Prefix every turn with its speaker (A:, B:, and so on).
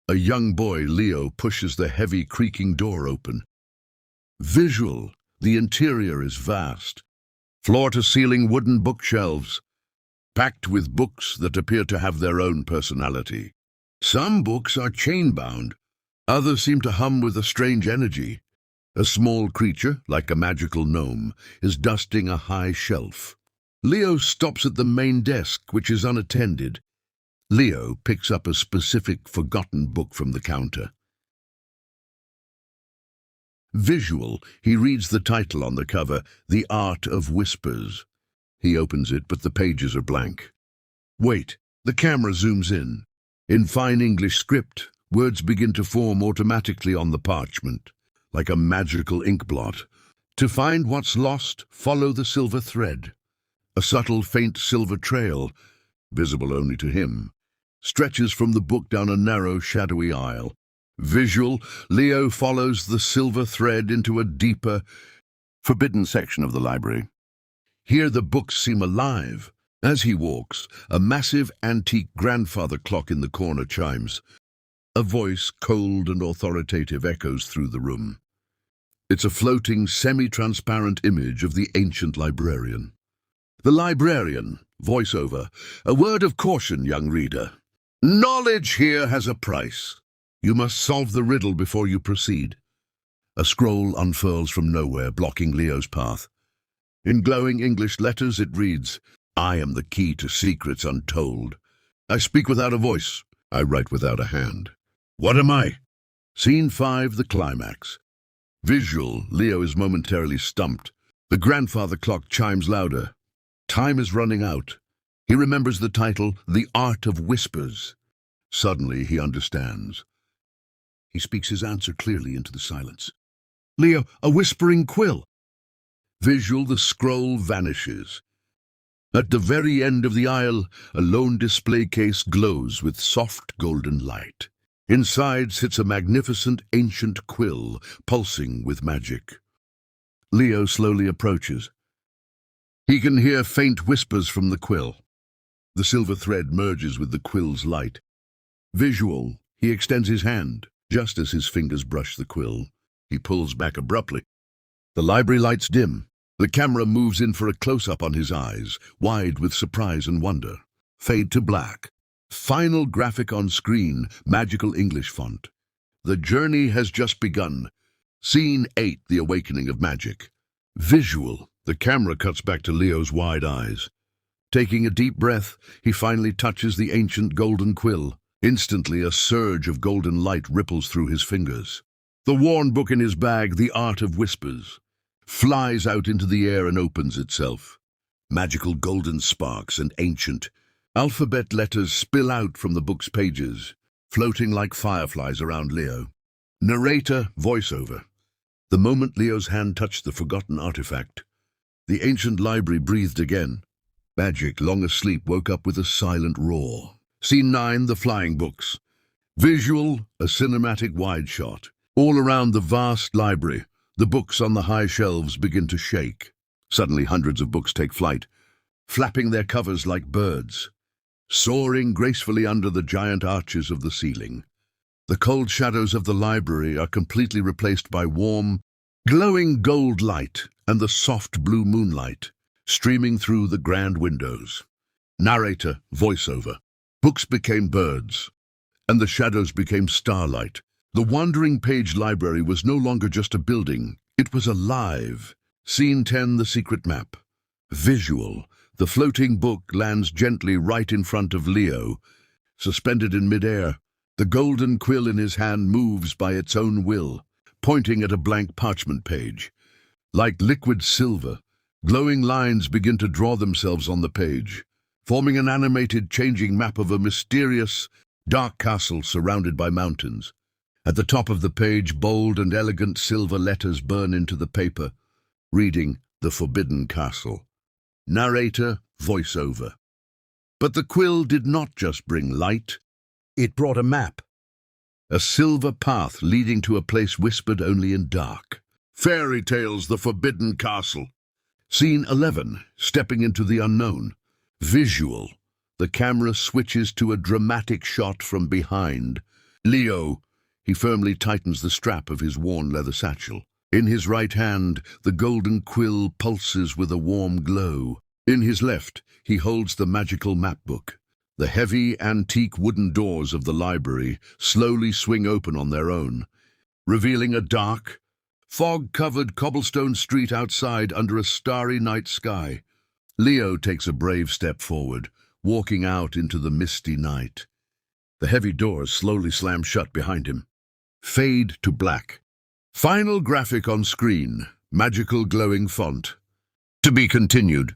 A: A young boy, Leo, pushes the heavy, creaking door open. Visual. The interior is vast. Floor-to-ceiling wooden bookshelves, packed with books that appear to have their own personality. Some books are chain-bound. Others seem to hum with a strange energy. A small creature, like a magical gnome, is dusting a high shelf. Leo stops at the main desk, which is unattended. Leo picks up a specific forgotten book from the counter. Visual. He reads the title on the cover, The Art of Whispers. He opens it, but the pages are blank. Wait. The camera zooms in. In fine English script, words begin to form automatically on the parchment, like a magical ink blot. To find what's lost, follow the silver thread. A subtle, faint silver trail, visible only to him, stretches from the book down a narrow, shadowy aisle. Visual. Leo follows the silver thread into a deeper, forbidden section of the library. Here the books seem alive. As he walks, a massive antique grandfather clock in the corner chimes. A voice, cold and authoritative, echoes through the room. It's a floating, semi-transparent image of the ancient librarian. The librarian, voiceover. A word of caution, young reader. Knowledge here has a price. You must solve the riddle before you proceed. A scroll unfurls from nowhere, blocking Leo's path. In glowing English letters it reads, I am the key to secrets untold. I speak without a voice. I write without a hand. What am I? Scene 5, the climax. Visual. Leo is momentarily stumped. The grandfather clock chimes louder. Time is running out. He remembers the title, The Art of Whispers. Suddenly he understands. He speaks his answer clearly into the silence. Leo, a whispering quill. Visual. The scroll vanishes. At the very end of the aisle, a lone display case glows with soft golden light. Inside sits a magnificent ancient quill, pulsing with magic. Leo slowly approaches. He can hear faint whispers from the quill. The silver thread merges with the quill's light. Visual. He extends his hand. Just as his fingers brush the quill, he pulls back abruptly. The library lights dim. The camera moves in for a close-up on his eyes, wide with surprise and wonder. Fade to black. Final graphic on screen, magical English font. The journey has just begun. Scene 8, the awakening of magic. Visual. The camera cuts back to Leo's wide eyes. Taking a deep breath, he finally touches the ancient golden quill. Instantly, a surge of golden light ripples through his fingers. The worn book in his bag, The Art of Whispers, flies out into the air and opens itself. Magical golden sparks and ancient alphabet letters spill out from the book's pages, floating like fireflies around Leo. Narrator, voiceover. The moment Leo's hand touched the forgotten artifact, the ancient library breathed again. Magic, long asleep, woke up with a silent roar. Scene 9, the flying books. Visual, a cinematic wide shot. All around the vast library, the books on the high shelves begin to shake. Suddenly, hundreds of books take flight, flapping their covers like birds, soaring gracefully under the giant arches of the ceiling. The cold shadows of the library are completely replaced by warm, glowing gold light and the soft blue moonlight streaming through the grand windows. Narrator, voiceover. Books became birds, and the shadows became starlight. The wandering page library was no longer just a building, it was alive. Scene 10, the secret map. Visual. The floating book lands gently right in front of Leo, suspended in midair. The golden quill in his hand moves by its own will, pointing at a blank parchment page. Like liquid silver, glowing lines begin to draw themselves on the page, forming an animated, changing map of a mysterious, dark castle surrounded by mountains. At the top of the page, bold and elegant silver letters burn into the paper, reading, The Forbidden Castle. Narrator, voiceover. But the quill did not just bring light, it brought a map. A silver path leading to a place whispered only in dark. Fairy tales, The Forbidden Castle. Scene 11, stepping into the unknown. Visual. The camera switches to a dramatic shot from behind. Leo. He firmly tightens the strap of his worn leather satchel. In his right hand, the golden quill pulses with a warm glow. In his left, he holds the magical map book. The heavy, antique wooden doors of the library slowly swing open on their own, revealing a dark, fog-covered cobblestone street outside under a starry night sky. Leo takes a brave step forward, walking out into the misty night. The heavy doors slowly slam shut behind him. Fade to black. Final graphic on screen, magical glowing font. To be continued.